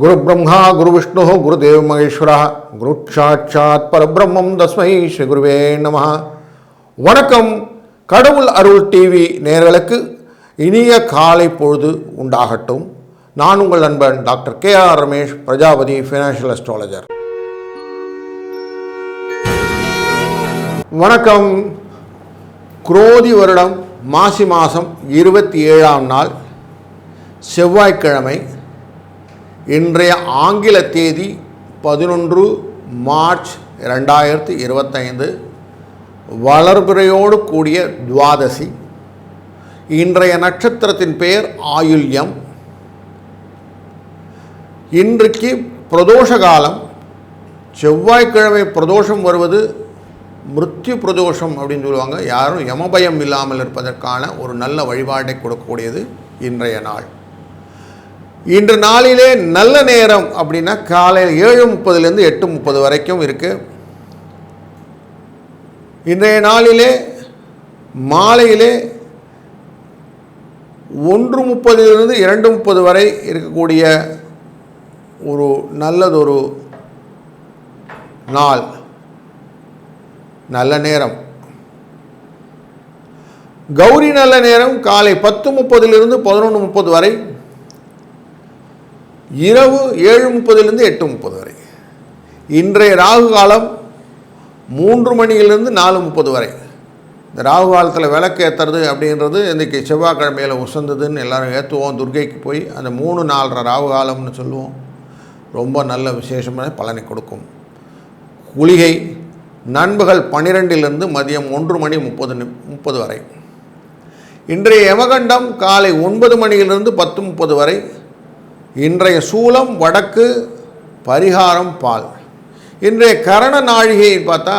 गुरु ब्रह्मा गुरु विष्णु गुरुदेव महेश्वर गुरु साक्षात् परब्रह्मं तस्मै श्री गुरुवे नमः. வணக்கம். கடவுள் அருள் டிவி நேயர்களுக்கு இனிய காலை பொழுது உண்டாகட்டும். நான் உங்கள் நண்பன் doctor KR Ramesh, Prajapati financial astrologer. வணக்கம். குரோதி வருடம் மாசி மாதம் 27ஆம் நாள் செவ்வாய்க்கிழமை. இன்றைய ஆங்கில தேதி 11 மார்ச் 2025. வளர்பிறையோடு கூடிய துவாதசி. இன்றைய நட்சத்திரத்தின் பெயர் ஆயுள்யம். இன்றைக்கு பிரதோஷ காலம். செவ்வாய்க்கிழமை பிரதோஷம் வருவது மிருத்யு பிரதோஷம் அப்படின்னு சொல்லுவாங்க. யாரும் யமபயம் இல்லாமல் இருப்பதற்கான ஒரு நல்ல வழிபாட்டை கொடுக்கக்கூடியது இன்றைய நாள். இன்று நாளிலே நல்ல நேரம் அப்படின்னா காலையில் 7:30 8:30 வரைக்கும் இருக்குது. இன்றைய நாளிலே மாலையிலே 1:30 2:30 வரை இருக்கக்கூடிய ஒரு நல்லதொரு நாள், நல்ல நேரம். கௌரி நல்ல நேரம் காலை 10:30 11:30 வரை, இரவு 7:30 8:30 வரை. இன்றைய ராகு காலம் 3 மணியிலிருந்து 4:30 வரை. இந்த ராகு காலத்தில் விளக்கு ஏற்றுறது அப்படின்றது இன்றைக்கி செவ்வாய்க்கிழமையில் உசந்ததுன்னு எல்லோரும் ஏற்றுவோம். துர்க்கைக்கு போய் அந்த 3-4 ராகு காலம்னு சொல்லுவோம். ரொம்ப நல்ல விசேஷமான பலனை கொடுக்கும். குளிகை நண்பகல் 12 மதியம் 1:30 வரை. இன்றைய யமகண்டம் காலை 9 மணியிலிருந்து 10:30 வரை. இன்றைய சூலம் வடக்கு, பரிகாரம் பால். இன்றைய கரண நாழிகை பார்த்தா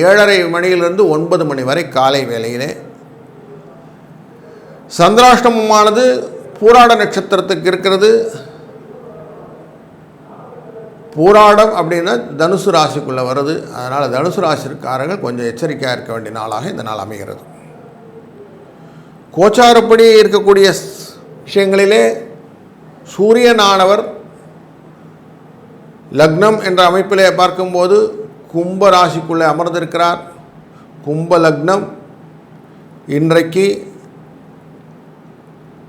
7:30 மணியிலிருந்து 9 மணி வரை காலை வேளையிலே. சந்திராஷ்டமமானது பூராட நட்சத்திரத்துக்கு இருக்கிறது. பூராடம் அப்படின்னா தனுசு ராசிக்குள்ளே வருது. அதனால் தனுசு ராசிக்காரர்கள் கொஞ்சம் எச்சரிக்கையாக இருக்க வேண்டிய நாளாக இந்த நாள் அமைகிறது. கோச்சாரப்படி இருக்கக்கூடிய விஷயங்களிலே சூரியனானவர் லக்னம் என்ற அமைப்பிலே பார்க்கும்போது கும்ப ராசிக்குள்ளே அமர்ந்திருக்கிறார். கும்ப லக்னம். இன்றைக்கு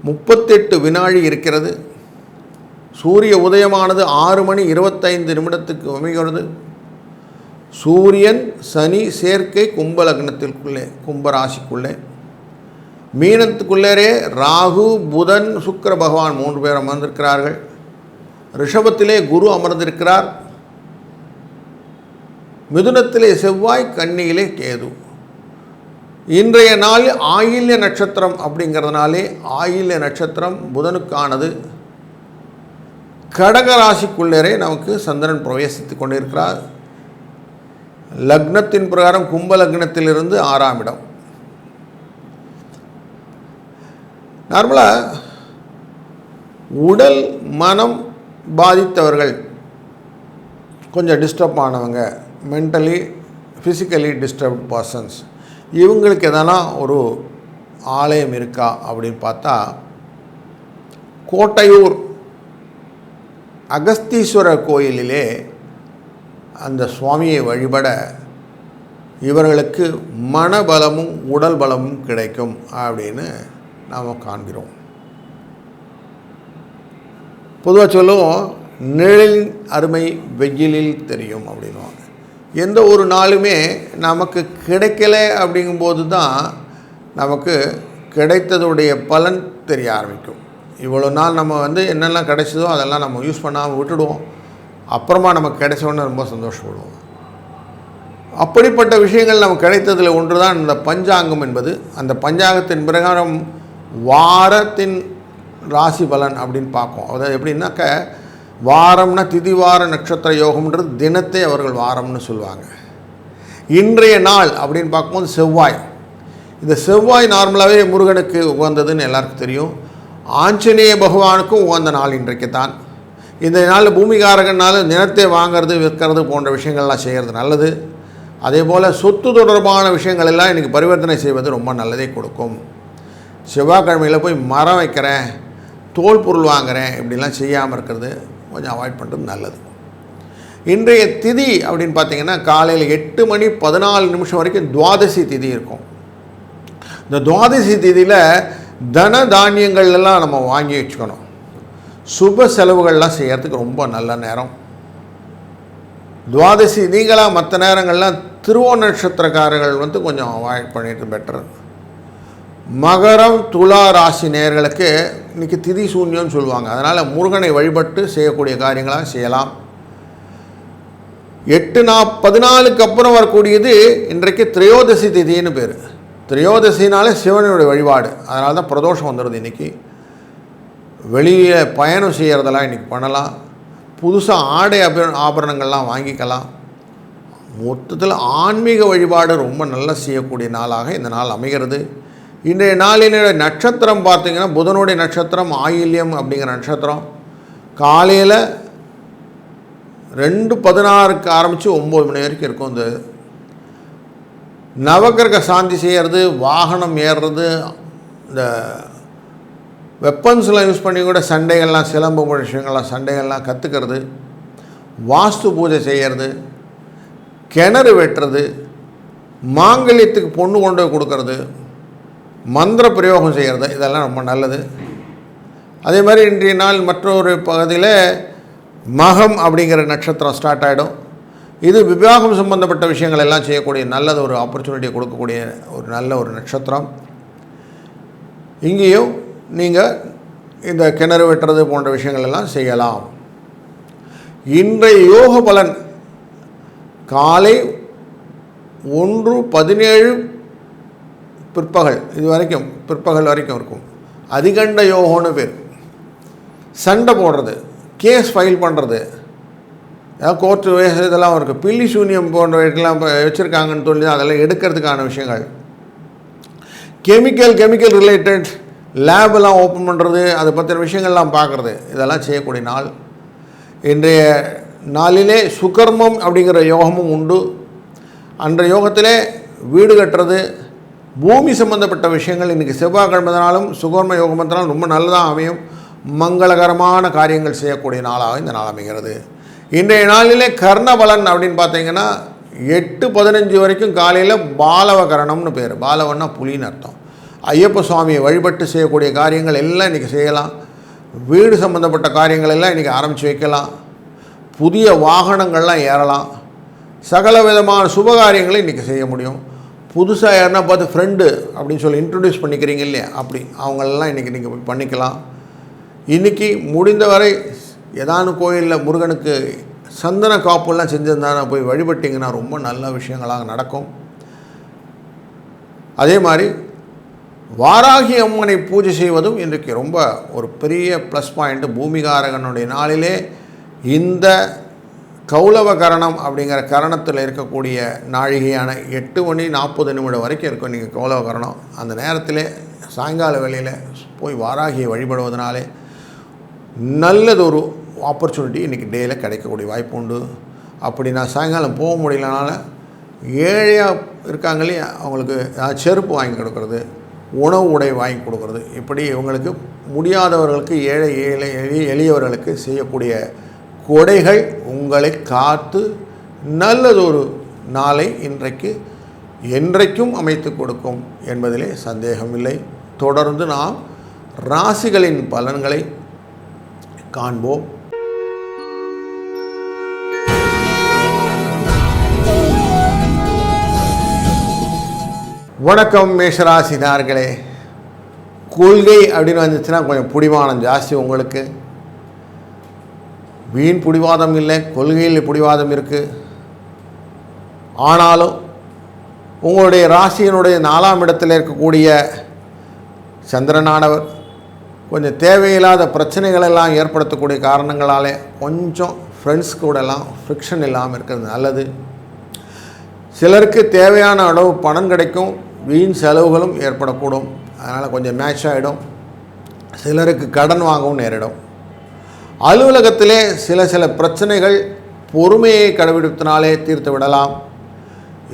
38 வினாடி இருக்கிறது. சூரிய உதயமானது 6:25 அமைகிறது. சூரியன் சனி சேர்க்கை கும்ப லக்னத்திற்குள்ளே, கும்பராசிக்குள்ளே. மீனத்துக்குள்ளே ராகு புதன் சுக்கிர பகவான் 3 பேர் அமர்ந்திருக்கிறார்கள். ரிஷபத்திலே குரு அமர்ந்திருக்கிறார். மிதுனத்திலே செவ்வாய், கன்னியிலே கேது. இன்றைய நாள் ஆயில்ய நட்சத்திரம் அப்படிங்கிறதுனாலே ஆயில்ய நட்சத்திரம் புதனுக்கானது. கடகராசிக்குள்ளே நமக்கு சந்திரன் பிரவேசித்து கொண்டிருக்கிறார். லக்னத்தின் பிரகாரம் கும்ப லக்னத்திலிருந்து 6ஆம் இடம். நார்மலாக உடல் மனம் பாதித்தவர்கள், கொஞ்சம் டிஸ்டர்ப் ஆனவங்க, மென்டலி ஃபிசிக்கலி டிஸ்டர்ப்ட் பர்சன்ஸ், இவங்களுக்கு எதனா ஒரு ஆலயம் இருக்கா அப்படின்னு பார்த்தா கோட்டையூர் அகஸ்தீஸ்வரர் கோயிலிலே அந்த சுவாமியை வழிபட இவர்களுக்கு மனபலமும் உடல் பலமும் கிடைக்கும் அப்படின்னு நாம் காண்கிறோம். பொதுவாக சொல்லுவோம், நிழலின் அருமை வெயிலில் தெரியும் அப்படின்வாங்க. எந்த ஒரு நாளுமே நமக்கு கிடைக்கல அப்படிங்கும்போது தான் நமக்கு கிடைத்ததுடைய பலன் தெரிய ஆரம்பிக்கும். இவ்வளோ நாள் நம்ம என்னெல்லாம் கிடைச்சதோ அதெல்லாம் நம்ம யூஸ் பண்ணாமல் விட்டுடுவோம். அப்புறமா நமக்கு கிடைச்சோன்னு ரொம்ப சந்தோஷப்படுவோம். அப்படிப்பட்ட விஷயங்கள் நமக்கு கிடைத்ததில் ஒன்று தான் இந்த பஞ்சாங்கம் என்பது. அந்த பஞ்சாங்கத்தின் பிரகாரம் வாரத்தின் ராசி பலன் அப்படின்னு பார்ப்போம். அதாவது எப்படின்னாக்க வாரம்னா திதிவார நட்சத்திர யோகம்ன்றது தினத்தை அவர்கள் வாரம்னு சொல்லுவாங்க. இன்றைய நாள் அப்படின்னு பார்க்கும்போது செவ்வாய். இந்த செவ்வாய் நார்மலாகவே முருகனுக்கு உகந்ததுன்னு எல்லாருக்கும் தெரியும். ஆஞ்சநேய பகவானுக்கும் உகந்த நாள் இன்றைக்கு தான். இந்த நாளில் பூமிகாரகனால் நிலத்தை வாங்கிறது விற்கிறது போன்ற விஷயங்கள்லாம் செய்கிறது நல்லது. அதே போல் சொத்து தொடர்பான விஷயங்கள் எல்லாம் இன்றைக்கி பரிவர்த்தனை செய்வது ரொம்ப நல்லதை கொடுக்கும். செவ்வாய்க்கிழமையில் போய் மரம் வைக்கிறேன், தோல் பொருள் வாங்குகிறேன் இப்படிலாம் செய்யாமல் இருக்கிறது. கொஞ்சம் அவாய்ட் பண்ணுறது நல்லது. இன்றைய திதி அப்படின்னு பார்த்திங்கன்னா காலையில் 8:14 வரைக்கும் துவாதசி திதி இருக்கும். இந்த துவாதசி திதியில் தன தானியங்கள்லாம் நம்ம வாங்கி வச்சுக்கணும். சுப செலவுகள்லாம் செய்கிறதுக்கு ரொம்ப நல்ல நேரம். துவாதசி நீங்களாக மற்ற நேரங்கள்லாம் திருவோண நட்சத்திரக்காரர்கள் கொஞ்சம் அவாய்ட் பண்ணிட்டு பெட்டர். மகரம் துலா ராசி நேயர்களுக்கு இன்றைக்கி திதி சூன்யம்னு சொல்லுவாங்க. அதனால் முருகனை வழிபட்டு செய்யக்கூடிய காரியங்களாக செய்யலாம். 8:14 அப்புறம் வரக்கூடியது இன்றைக்கு திரையோதசி திதின்னு பேர். திரையோதசினாலே சிவனுடைய வழிபாடு. அதனால தான் பிரதோஷம் வந்துடுது. இன்றைக்கி வெளியே பயணம் செய்கிறதெல்லாம் இன்றைக்கி பண்ணலாம். புதுசாக ஆடை ஆபரணங்கள்லாம் வாங்கிக்கலாம். மொத்தத்தில் ஆன்மீக வழிபாடு ரொம்ப நல்லா செய்யக்கூடிய நாளாக இந்த நாள் அமைகிறது. இன்றைய நாளினுடைய நட்சத்திரம் பார்த்திங்கன்னா புதனுடைய நட்சத்திரம் ஆயில்யம் அப்படிங்கிற நட்சத்திரம். காலையில் 2:16 ஆரம்பித்து 9 மணி வரைக்கும் இருக்கும். இந்த நவக்கிரக சாந்தி செய்கிறது, வாகனம் ஏறுறது, இந்த வெப்பன்ஸ்லாம் யூஸ் பண்ணி கூட சண்டைகள்லாம், சிலம்பு விஷயங்கள்லாம் சண்டைகள்லாம் கற்றுக்கிறது, வாஸ்து பூஜை செய்கிறது, கிணறு வெட்டுறது, மாங்கல்யத்துக்கு பொண்ணு கொண்டு போய் கொடுக்கறது, மந்திர பிரயோகம் செய்கிறது, இதெல்லாம் ரொம்ப நல்லது. அதே மாதிரி இன்றைய நாள் மற்றொரு பகுதியில் மகம் அப்படிங்கிற நட்சத்திரம் ஸ்டார்ட் ஆகிடும். இது விவாகம் சம்பந்தப்பட்ட விஷயங்கள் எல்லாம் செய்யக்கூடிய நல்லது ஒரு ஆப்பர்ச்சுனிட்டியை கொடுக்கக்கூடிய ஒரு நல்ல ஒரு நட்சத்திரம். இங்கேயும் நீங்கள் இந்த கிணறு வெட்டுறது போன்ற விஷயங்கள் எல்லாம் செய்யலாம். இன்றைய யோக பலன் காலை 1:17 பிற்பகல் இது வரைக்கும், பிற்பகல் வரைக்கும் இருக்கும். அதிகண்ட யோகம்னு பேர். சண்டை போடுறது, கேஸ் ஃபைல் பண்ணுறது, ஏதாவது கோர்ட்டு இதெல்லாம் இருக்குது. பில்லி சூன்யம் போன்றவற்றெல்லாம் வச்சுருக்காங்கன்னு சொல்லி அதெல்லாம் எடுக்கிறதுக்கான விஷயங்கள். கெமிக்கல் ரிலேட்டட் லேபெல்லாம் ஓப்பன் பண்ணுறது, அதை பற்றின விஷயங்கள்லாம் பார்க்குறது, இதெல்லாம் செய்யக்கூடிய நாள். இன்றைய நாளிலே சுகர்மம் அப்படிங்கிற யோகமும் உண்டு. அன்றைய யோகத்திலே வீடு கட்டுறது, பூமி சம்பந்தப்பட்ட விஷயங்கள் இன்றைக்கி செவ்வாய்க்கிழமைனாலும் சுகர்ம யோகத்தினாலும் ரொம்ப நல்லதாக அமையும். மங்களகரமான காரியங்கள் செய்யக்கூடிய நாளாக இந்த நாள் அமைகிறது. இன்றைய நாளிலே கர்ணபலன் அப்படின்னு பார்த்தீங்கன்னா 8:15 வரைக்கும் காலையில் பாலவகரணம்னு பேர். பாலவன்னா புலின்னு அர்த்தம். ஐயப்ப சுவாமியை வழிபட்டு செய்யக்கூடிய காரியங்கள் எல்லாம் இன்றைக்கி செய்யலாம். வீடு சம்பந்தப்பட்ட காரியங்கள் எல்லாம் இன்றைக்கி ஆரம்பித்து வைக்கலாம். புதிய வாகனங்கள்லாம் ஏறலாம். சகல விதமான சுபகாரியங்களை இன்றைக்கி செய்ய முடியும். புதுசாக யாருன்னா பார்த்து ஃப்ரெண்டு அப்படின்னு சொல்லி இன்ட்ரடியூஸ் பண்ணிக்கிறீங்க இல்லையா, அப்படி அவங்களெல்லாம் இன்றைக்கி நீங்கள் பண்ணிக்கலாம். இன்றைக்கி முடிந்தவரை ஏதானு கோயிலில் முருகனுக்கு சந்தன காப்புலாம் செஞ்சிருந்தானா போய் வழிபட்டிங்கன்னா ரொம்ப நல்ல விஷயங்களாக நடக்கும். அதே மாதிரி வாராகி அம்மனை பூஜை செய்வதும் இன்றைக்கு ரொம்ப ஒரு பெரிய ப்ளஸ் பாயிண்ட்டு. பூமிகாரகனுடைய நாளிலே இந்த கௌலவ கரணம் அப்படிங்கிற கரணத்தில் இருக்கக்கூடிய நாழிகையான 8:40 வரைக்கும் இருக்கும். நீங்கள் கௌலவ கரணம் அந்த நேரத்தில் சாயங்கால வேளையில் போய் வாராகியை வழிபடுவதனாலே நல்லதொரு ஆப்பர்ச்சுனிட்டி இன்றைக்கி டேயில் கிடைக்கக்கூடிய வாய்ப்பு உண்டு. அப்படி நான் சாயங்காலம் போக முடியலனால ஏழையாக இருக்காங்களே அவங்களுக்கு செருப்பு வாங்கி கொடுக்குறது, உணவு உடை வாங்கி கொடுக்குறது, இப்படி இவங்களுக்கு முடியாதவர்களுக்கு எளியவர்களுக்கு செய்யக்கூடிய கொடைகள் உங்களை காத்து நல்லதொரு நாளை இன்றைக்கு என்றைக்கும் அமைத்து கொடுக்கும் என்பதிலே சந்தேகமில்லை. தொடர்ந்து நாம் ராசிகளின் பலன்களை காண்போம். வணக்கம் மேஷராசினார்களே. கொள்கை அப்படின்னு வந்துச்சுன்னா கொஞ்சம் பிடிவாதம் ஜாஸ்தி. உங்களுக்கு வீண் பிடிவாதம் இல்லை, கொள்கையில் பிடிவாதம் இருக்குது. ஆனாலும் உங்களுடைய ராசியினுடைய 4ஆம் இடத்தில் இருக்கக்கூடிய சந்திரனானவர் கொஞ்சம் தேவையில்லாத பிரச்சனைகளெல்லாம் ஏற்படுத்தக்கூடிய காரணங்களாலே கொஞ்சம் ஃப்ரெண்ட்ஸ் கூடலாம் ஃப்ரிக்ஷன் இல்லாமல் இருக்கிறது நல்லது. சிலருக்கு தேவையான அளவு பணம் கிடைக்கும், வீண் செலவுகளும் ஏற்படக்கூடும். அதனால் கொஞ்சம் மேட்ச் ஆகிடும். சிலருக்கு கடன் வாங்கவும் நேரிடும். அலுவலகத்திலே சில பிரச்சனைகள் பொறுமையை கடைபிடித்தினாலே தீர்த்து விடலாம்.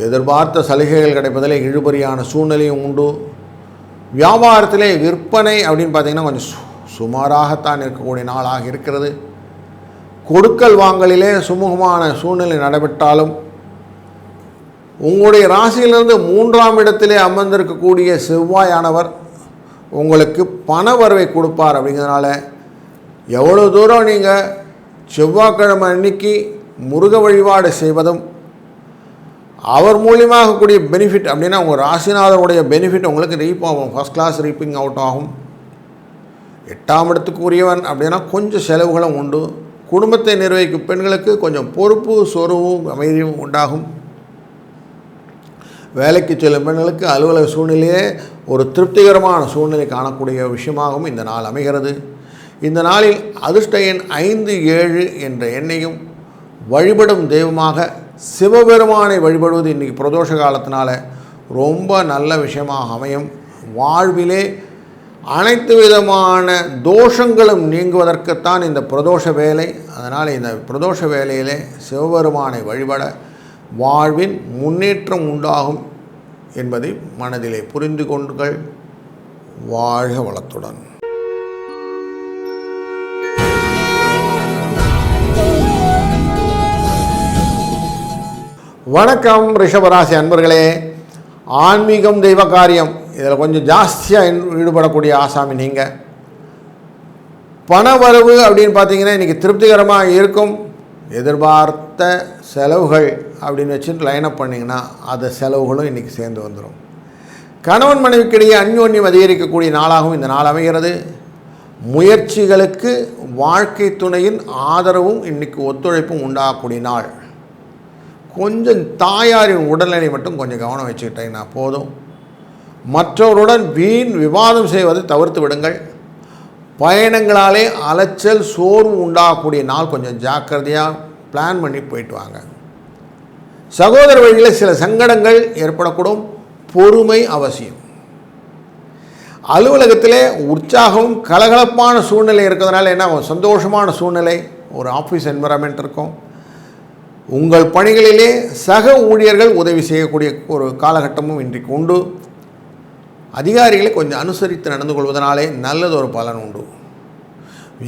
எதிர்பார்த்த சலுகைகள் கிடைப்பதிலே இழுபறியான சூழ்நிலையும் உண்டு. வியாபாரத்திலே விற்பனை அப்படின்னு பார்த்திங்கன்னா கொஞ்சம் சுமாராகத்தான் இருக்கக்கூடிய நாளாக இருக்கிறது. கொடுக்கல் வாங்கலிலே சுமூகமான சூழ்நிலை நடைபெற்றாலும் உங்களுடைய ராசியிலிருந்து 3ஆம் இடத்திலே அமர்ந்திருக்கக்கூடிய செவ்வாயானவர் உங்களுக்கு பண வரவை கொடுப்பார். அப்படிங்கிறதுனால எவ்வளோ தூரம் நீங்கள் செவ்வாய்க்கிழமை அன்னைக்கு முருக வழிபாடு செய்வதும் அவர் மூலியமாக கூடிய பெனிஃபிட் அப்படின்னா உங்கள் ராசிநாதனுடைய பெனிஃபிட் உங்களுக்கு ரீப் ஆகும், ஃபஸ்ட் கிளாஸ் ரீப்பிங் அவுட் ஆகும். 8ஆம் இடத்துக்கு உரியவன் அப்படின்னா கொஞ்சம் செலவுகளும் உண்டு. குடும்பத்தை நிர்வகிக்கும் பெண்களுக்கு கொஞ்சம் பொறுப்பு சொருவும் அமைதியும் உண்டாகும். வேலைக்கு செல்லும் பெண்களுக்கு அலுவலக சூழ்நிலையே ஒரு திருப்திகரமான சூழ்நிலை காணக்கூடிய விஷயமாகவும் இந்த நாள் அமைகிறது. இந்த நாளில் அதிர்ஷ்ட எண் 5, 7 என்ற எண்ணையும் வழிபடும் தெய்வமாக சிவபெருமானை வழிபடுவது இன்றைக்கி பிரதோஷ காலத்தினால ரொம்ப நல்ல விஷயமாக அமையும். வாழ்விலே அனைத்து விதமான தோஷங்களும் நீங்குவதற்குத்தான் இந்த பிரதோஷ வேலை. அதனால் இந்த பிரதோஷ வேலையிலே சிவபெருமானை வழிபட வாழ்வின் முன்னேற்றம் உண்டாகும் என்பதை மனதிலே புரிந்து கொண்டுகள். வாழ்க வளத்துடன். வணக்கம் ரிஷபராசி அன்பர்களே. ஆன்மீகம் தெய்வ காரியம் இதில் கொஞ்சம் ஜாஸ்தியாக ஈடுபடக்கூடிய ஆசாமி நீங்கள். பண வரவு அப்படின்னு பார்த்தீங்கன்னா இன்றைக்கி திருப்திகரமாக இருக்கும். எதிர்பார்த்த செலவுகள் அப்படின்னு வச்சுட்டு லைனப் பண்ணிங்கன்னா அந்த செலவுகளும் இன்றைக்கி சேர்ந்து வந்துடும். கணவன் மனைவிக்கிடையே அந்யோன்யம் அதிகரிக்கக்கூடிய நாளாகவும் இந்த நாள் அமைகிறது. முயற்சிகளுக்கு வாழ்க்கை துணையின் ஆதரவும் இன்றைக்கி ஒத்துழைப்பும் உண்டாகக்கூடிய நாள். கொஞ்சம் தாயாரின் உடல்நிலை மட்டும் கொஞ்சம் கவனம் வச்சுக்கிட்டீங்கன்னா போதும். மற்றவருடன் வீண் விவாதம் செய்வதை தவிர்த்து விடுங்கள். பயணங்களாலே அலைச்சல் சோர்வு உண்டாகக்கூடிய நாள். கொஞ்சம் ஜாக்கிரதையாக பிளான் பண்ணி போயிட்டு வாங்க. சகோதர வழியில் சில சங்கடங்கள் ஏற்படக்கூடும். பொறுமை அவசியம். அலுவலகத்திலே உற்சாகம் கலகலப்பான சூழ்நிலை இருக்கிறதுனால என்ன சந்தோஷமான சூழ்நிலை, ஒரு ஆஃபீஸ் என்விரான்மெண்ட் இருக்கும். உங்கள் பணிகளிலே சக ஊழியர்கள் உதவி செய்யக்கூடிய ஒரு காலகட்டமும் இன்றைக்கு உண்டு. அதிகாரிகளை கொஞ்சம் அனுசரித்து நடந்து கொள்வதனாலே நல்லது ஒரு பலன் உண்டு.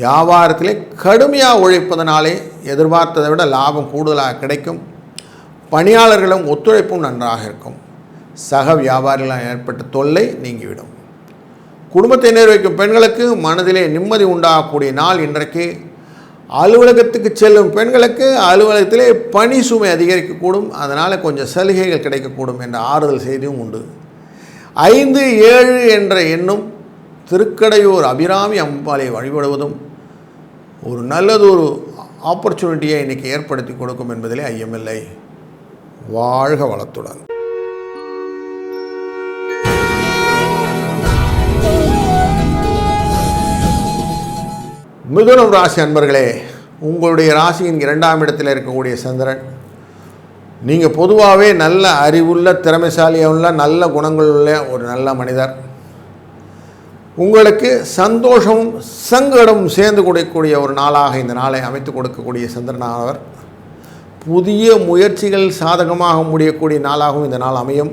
வியாபாரத்திலே கடுமையாக உழைப்பதனாலே எதிர்பார்த்ததை விட லாபம் கூடுதலாக கிடைக்கும். பணியாளர்களும் ஒத்துழைப்பும் நன்றாக இருக்கும். சக வியாபாரிகளால் ஏற்பட்ட தொல்லை நீங்கிவிடும். குடும்பத்தை நிர்வகிக்கும் பெண்களுக்கு மனதிலே நிம்மதி உண்டாகக்கூடிய நாள் இன்றைக்கு. அலுவலகத்துக்கு செல்லும் பெண்களுக்கு அலுவலகத்திலே பணி சுமை அதிகரிக்கக்கூடும். அதனால் கொஞ்சம் சலுகைகள் கிடைக்கக்கூடும் என்ற ஆறுதல் செய்தியும் உண்டு. 5, 7 என்ற எண்ணும் திருக்கடையூர் அபிராமி அம்பாளை வழிபடுவதும் ஒரு நல்லதொரு ஆப்பர்ச்சுனிட்டியை இன்றைக்கி ஏற்படுத்தி கொடுக்கும் என்பதிலே ஐயமில்லை. வாழ்க வளத்துடன். மிதுனம் ராசி அன்பர்களே, உங்களுடைய ராசியின் 2ஆம் இடத்தில் இருக்கக்கூடிய சந்திரன். நீங்கள் பொதுவாகவே நல்ல அறிவுள்ள திறமைசாலியுள்ள நல்ல குணங்கள் உள்ள ஒரு நல்ல மனிதர். உங்களுக்கு சந்தோஷமும் சங்கடமும் சேர்ந்து கொடுக்கக்கூடிய ஒரு நாளாக இந்த நாளை அமைத்து கொடுக்கக்கூடிய சந்திரனானவர் புதிய முயற்சிகள் சாதகமாக முடியக்கூடிய நாளாகவும் இந்த நாள் அமையும்.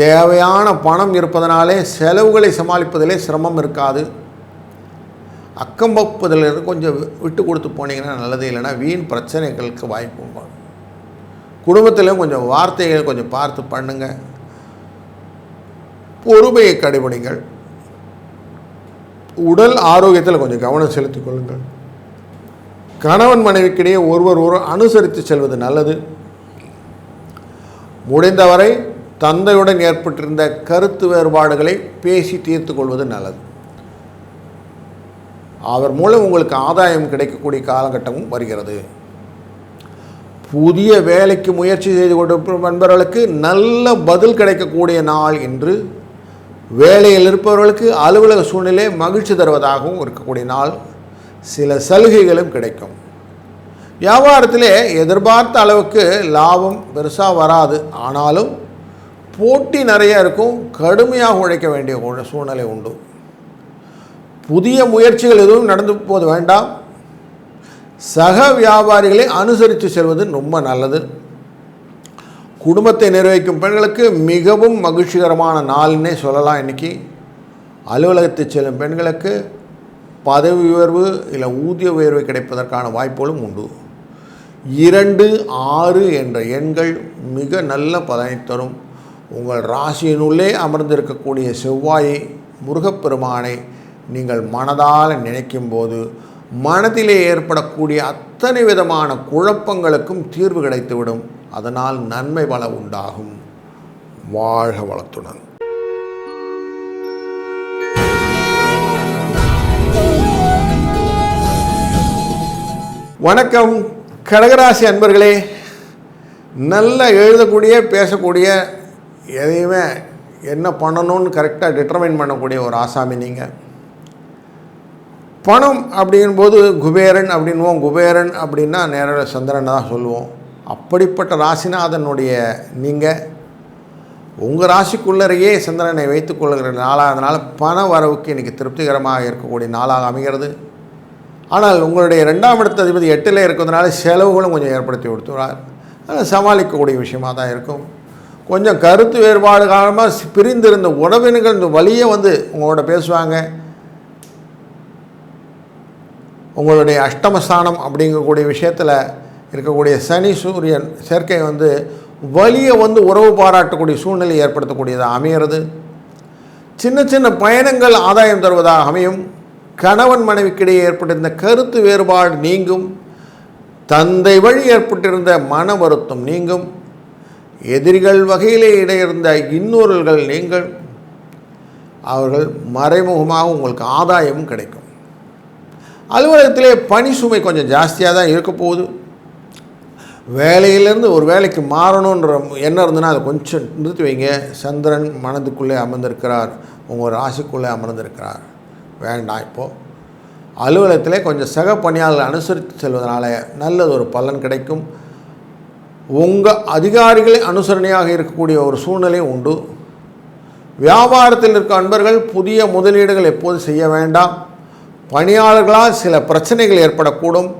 தேவையான பணம் இருப்பதனாலே செலவுகளை சமாளிப்பதிலே சிரமம் இருக்காது. அக்கம்பப்பதிலிருந்து கொஞ்சம் விட்டு கொடுத்து போனீங்கன்னா நல்லது. இல்லைன்னா வீண் பிரச்சனைகளுக்கு வாய்ப்பு உண்டு. குடும்பத்திலும் கொஞ்சம் வார்த்தைகள் கொஞ்சம் பார்த்து பண்ணுங்க. பொறுமையை கடைபிடிங்கள். உடல் ஆரோக்கியத்தில் கொஞ்சம் கவனம் செலுத்திக் கொள்ளுங்கள். கணவன் மனைவிக்கிடையே ஒருவர் அனுசரித்து செல்வது நல்லது. முடிந்தவரை தந்தையுடன் ஏற்பட்டிருந்த கருத்து வேறுபாடுகளை பேசி தீர்த்து கொள்வது நல்லது. அவர் மூலம் உங்களுக்கு ஆதாயம் கிடைக்கக்கூடிய காலகட்டமும் வருகிறது. புதிய வேலைக்கு முயற்சி செய்து கொண்டிருக்கும் நண்பர்களுக்கு நல்ல பதில் கிடைக்கக்கூடிய நாள் என்று. வேலையில் இருப்பவர்களுக்கு அலுவலக சூழ்நிலை மகிழ்ச்சி தருவதாகவும் இருக்கக்கூடிய நாள். சில சலுகைகளும் கிடைக்கும். வியாபாரத்திலே எதிர்பார்த்த அளவுக்கு லாபம் பெருசாக வராது. ஆனாலும் போட்டி நிறைய இருக்கும். கடுமையாக உழைக்க வேண்டிய சூழ்நிலை உண்டு. புதிய முயற்சிகள் எதுவும் நடந்து போது வேண்டாம். சக வியாபாரிகளை அனுசரித்து செல்வது ரொம்ப நல்லது. குடும்பத்தை நிர்வகிக்கும் பெண்களுக்கு மிகவும் மகிழ்ச்சிகரமான நாள்னே சொல்லலாம். இன்றைக்கி அலுவலகத்தை செல்லும் பெண்களுக்கு பதவி உயர்வு இல்லை ஊதிய உயர்வு கிடைப்பதற்கான வாய்ப்புகளும் உண்டு. 2, 6 என்ற எண்கள் மிக நல்ல பலனை தரும். உங்கள் ராசியினுள்ளே அமர்ந்திருக்கக்கூடிய செவ்வாயை, முருகப்பெருமானை நீங்கள் மனதால் நினைக்கும் போது மனதிலே ஏற்படக்கூடிய அத்தனை விதமான குழப்பங்களுக்கும் தீர்வு கிடைத்துவிடும். அதனால் நன்மை பல உண்டாகும். வாழ்க வளத்துடன். வணக்கம் கடகராசி அன்பர்களே. நல்லா எழுதக்கூடிய, பேசக்கூடிய, எதையுமே என்ன பண்ணணும்னு கரெக்டாக டிட்டர்மைன் பண்ணக்கூடிய ஒரு ஆசாமி நீங்கள். பணம் அப்படிங்கும்போது குபேரன் அப்படின்வோம். குபேரன் அப்படின்னா நேர சந்திரன் தான் சொல்லுவோம். அப்படிப்பட்ட ராசிநாதனுடைய நீங்கள் உங்கள் ராசிக்குள்ளரையே சந்திரனை வைத்துக்கொள்கிற நாளாக, அதனால் பண வரவுக்கு இன்றைக்கி திருப்திகரமாக இருக்கக்கூடிய நாளாக அமைகிறது. ஆனால் உங்களுடைய 2ஆம் இடத்து அதிபதி 8ல் இருக்கிறதுனால செலவுகளும் கொஞ்சம் ஏற்படுத்தி கொடுத்துறார். அதனால் சமாளிக்கக்கூடிய விஷயமாக தான் இருக்கும். கொஞ்சம் கருத்து வேறுபாடு காரணமாக பிரிந்திருந்த உறவினர்கள் இந்த வழியே உங்களோட பேசுவாங்க. உங்களுடைய அஷ்டமஸ்தானம் அப்படிங்கக்கூடிய விஷயத்தில் இருக்கக்கூடிய சனி சூரியன் சேர்க்கை வலியை உறவு பாராட்டக்கூடிய சூழ்நிலை ஏற்படுத்தக்கூடியதாக அமைகிறது. சின்ன சின்ன பயணங்கள் ஆதாயம் தருவதாக அமையும். கணவன் மனைவிக்கிடையே ஏற்பட்டிருந்த கருத்து வேறுபாடு நீங்கும். தந்தை வழி ஏற்பட்டிருந்த மன வருத்தம் நீங்கும். எதிரிகள் வகையிலே இடையிருந்த இன்னொருகள் நீங்கள் அவர்கள் மறைமுகமாக உங்களுக்கு ஆதாயமும் கிடைக்கும். அலுவலகத்திலே பணி சுமை கொஞ்சம் ஜாஸ்தியாக தான் இருக்க போகுது. வேலையிலேருந்து ஒரு வேலைக்கு மாறணுன்ற எண்ணம் இருந்ததுன்னா அதை கொஞ்சம் நிறுத்தி வைங்க. சந்திரன் மனதுக்குள்ளே அமர்ந்திருக்கிறார், உங்கள் ராசிக்குள்ளே அமர்ந்திருக்கிறார். வேண்டாம். இப்போது அலுவலகத்திலே கொஞ்சம் சக பணியாளர்கள் அனுசரித்து செல்வதனால நல்லது ஒரு பலன் கிடைக்கும். உங்கள் அதிகாரிகளை அனுசரணையாக இருக்கக்கூடிய ஒரு சூழ்நிலையும் உண்டு. வியாபாரத்தில் இருக்க அன்பர்கள் புதிய முதலீடுகள் எப்போது செய்ய வேண்டாம். பணியாளர்களால் சில பிரச்சனைகள் ஏற்படக்கூடும்.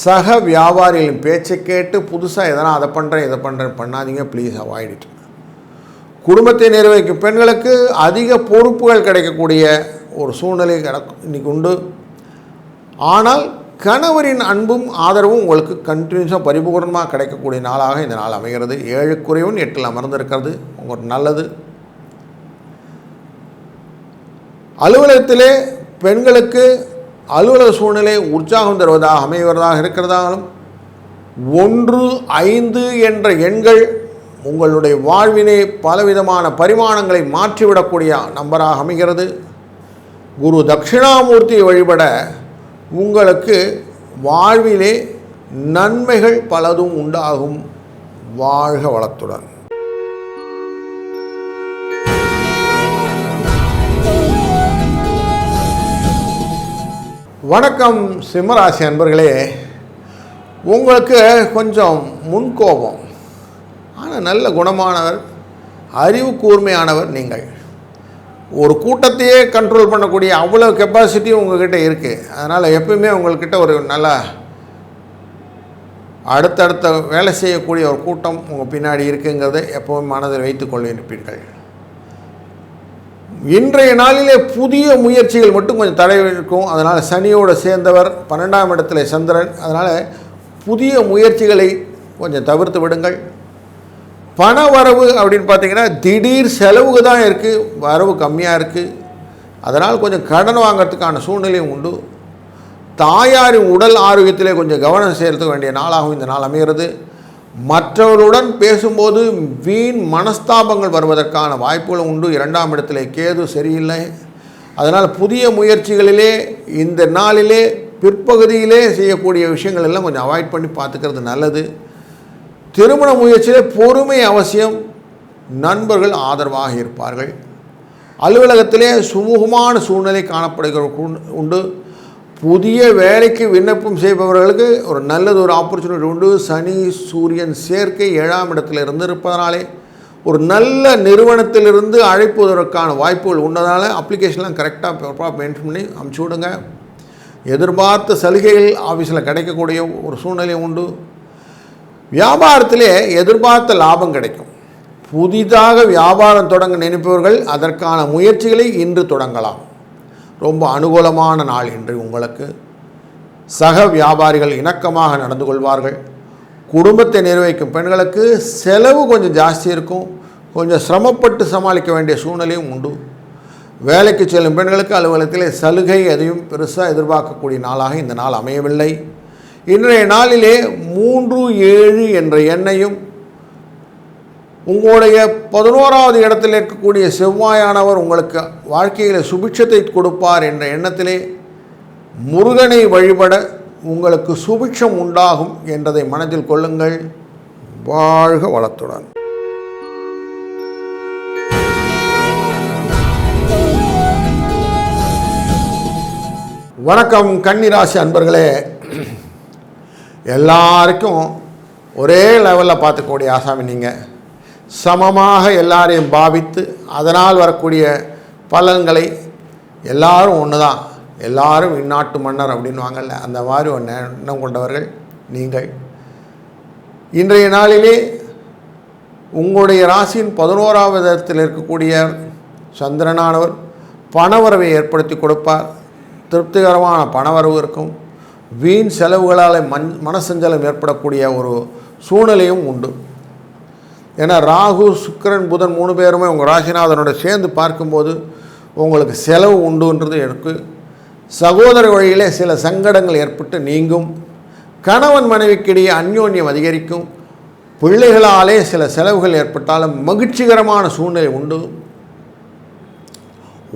சக வியாபாரிகளின் பேச்சை கேட்டு புதுசாக எதனா அதை பண்ணுறேன் இதை பண்ணுறேன் பண்ணாதீங்க, ப்ளீஸ் அவாய்ட் இட். குடும்பத்தை நிர்வகிக்கும் பெண்களுக்கு அதிக பொறுப்புகள் கிடைக்கக்கூடிய ஒரு சூழ்நிலை இன்றைக்கி உண்டு. ஆனால் கணவரின் அன்பும் ஆதரவும் உங்களுக்கு கண்டினியூஸாக பரிபூர்ணமாக கிடைக்கக்கூடிய நாளாக இந்த நாள் அமைகிறது. 7 8 அமர்ந்திருக்கிறது உங்களுக்கு நல்லது. எல்லோத்திலே பெண்களுக்கு அலுவலக சூழ்நிலை உற்சாகம் தருவதாக அமைவதாக இருக்கிறதாலும் 1, 5 என்ற எண்கள் உங்களுடைய வாழ்வினை பலவிதமான பரிமாணங்களை மாற்றிவிடக்கூடிய நம்பராக அமைகிறது. குரு தட்சிணாமூர்த்தியை வழிபட உங்களுக்கு வாழ்விலே நன்மைகள் பலதும் உண்டாகும். வாழ்க வளத்துடன். வணக்கம் சிம்மராசி அன்பர்களே. உங்களுக்கு கொஞ்சம் முன்கோபம், ஆனால் நல்ல குணமானவர், அறிவு கூர்மையானவர். நீங்கள் ஒரு கூட்டத்தையே கண்ட்ரோல் பண்ணக்கூடிய அவ்வளோ கெப்பாசிட்டியும் உங்கள்கிட்ட இருக்குது. அதனால் எப்பவுமே உங்கள்கிட்ட ஒரு நல்ல அடுத்தடுத்த வேலை செய்யக்கூடிய ஒரு கூட்டம் உங்கள் பின்னாடி இருக்குங்கிறத எப்போவும் மனதில் வைத்து கொண்டிருப்பீர்கள். இன்றைய நாளிலே புதிய முயற்சிகள் மட்டும் கொஞ்சம் தடை இருக்கும். அதனால் சனியோடு சேர்ந்தவர் 12ஆம் இடத்துல சந்திரன். அதனால் புதிய முயற்சிகளை கொஞ்சம் தவிர்த்து விடுங்கள். பண வரவு அப்படின்னு பார்த்தீங்கன்னா திடீர் செலவுக்கு தான் இருக்குது, வரவு கம்மியாக இருக்குது. அதனால் கொஞ்சம் கடன் வாங்கிறதுக்கான சூழ்நிலையும் உண்டு. தாயாரின் உடல் ஆரோக்கியத்திலே கொஞ்சம் கவனம் செலுத்த வேண்டிய நாளாகவும் இந்த நாள் அமைகிறது. மற்றவர்களுடன் பேசும்போது வீண் மனஸ்தாபங்கள் வருவதற்கான வாய்ப்புகளும் உண்டு. 2ஆம் இடத்திலே கேது சரியில்லை. அதனால் புதிய முயற்சிகளிலே இந்த நாளிலே பிற்பகுதியிலே செய்யக்கூடிய விஷயங்கள் எல்லாம் கொஞ்சம் அவாய்ட் பண்ணி பார்த்துக்கிறது நல்லது. திருமண முயற்சியிலே பொறுமை அவசியம். நண்பர்கள் ஆதரவாக இருப்பார்கள். அலுவலகத்திலே சுமூகமான சூழ்நிலை காணப்படுகிற உண்டு. புதிய வேலைக்கு விண்ணப்பம் செய்பவர்களுக்கு ஒரு நல்லது ஒரு ஆப்பர்ச்சுனிட்டி உண்டு. சனி சூரியன் சேர்க்கை 7ஆம் இடத்தில் இருந்திருப்பதனாலே ஒரு நல்ல நிறுவனத்திலிருந்து அழைப்பதற்கான வாய்ப்புகள் உண்டதால் அப்ளிகேஷன்லாம் கரெக்டாக மென்ஷன் பண்ணி அமுச்சு விடுங்க. எதிர்பார்த்த சலுகைகள் ஆஃபீஸில் கிடைக்கக்கூடிய ஒரு சூழ்நிலை உண்டு. வியாபாரத்திலே எதிர்பார்த்த லாபம் கிடைக்கும். புதிதாக வியாபாரம் தொடங்க நினைப்பவர்கள் அதற்கான முயற்சிகளை இன்று தொடங்கலாம். ரொம்ப அனுகூலமான நாள் இன்று உங்களுக்கு. சக வியாபாரிகள் இணக்கமாக நடந்து கொள்வார்கள். குடும்பத்தை நிர்வகிக்கும் பெண்களுக்கு செலவு கொஞ்சம் ஜாஸ்தி இருக்கும், கொஞ்சம் சிரமப்பட்டு சமாளிக்க வேண்டிய சூழ்நிலையும் உண்டு. வேலைக்கு செல்லும் பெண்களுக்கு அலுவலகத்திலே சலுகை எதையும் பெருசாக எதிர்பார்க்கக்கூடிய நாளாக இந்த நாள் அமையவில்லை. இன்றைய நாளிலே 3-7 என்ற எண்ணையும் உங்களுடைய 11வது இடத்தில் இருக்கக்கூடிய செவ்வாயானவர் உங்களுக்கு வாழ்க்கையில் சுபிட்சத்தை கொடுப்பார் என்ற எண்ணத்திலே முருகனை வழிபட உங்களுக்கு சுபிட்சம் உண்டாகும் என்றதை மனதில் கொள்ளுங்கள். வாழ்க வளத்துடன். வணக்கம் கன்னிராசி அன்பர்களே. எல்லாருக்கும் ஒரே லெவலில் பார்த்துக்கூடிய ஆசாமி நீங்கள். சமமாக எல்லாரையும் பாவித்து அதனால் வரக்கூடிய பலன்களை எல்லாரும் ஒன்று தான், எல்லாரும் இந்நாட்டு மன்னர் அப்படின்வாங்கல்ல, அந்த மாதிரி ஒரு எண்ணம் கொண்டவர்கள் நீங்கள். இன்றைய நாளிலே உங்களுடைய ராசியின் 11வது இடத்தில் இருக்கக்கூடிய சந்திரனானவர் பணவரவை ஏற்படுத்தி கொடுப்பார். திருப்திகரமான பணவரவு இருக்கும். வீண் செலவுகளால் மனசஞ்சலம் ஏற்படக்கூடிய ஒரு சூழ்நிலையும் உண்டு. ஏன்னா ராகு, சுக்கிரன், புதன் 3 பேருமே உங்கள் ராசிநாதனோட சேர்ந்து பார்க்கும்போது உங்களுக்கு செலவு உண்டுன்றது இருக்குது. சகோதர வழியிலே சில சங்கடங்கள் ஏற்பட்டு நீங்கும். கணவன் மனைவிக்கிடையே அந்யோன்யம் அதிகரிக்கும். பிள்ளைகளாலே சில செலவுகள் ஏற்பட்டாலும் மகிழ்ச்சிகரமான சூழ்நிலை உண்டு.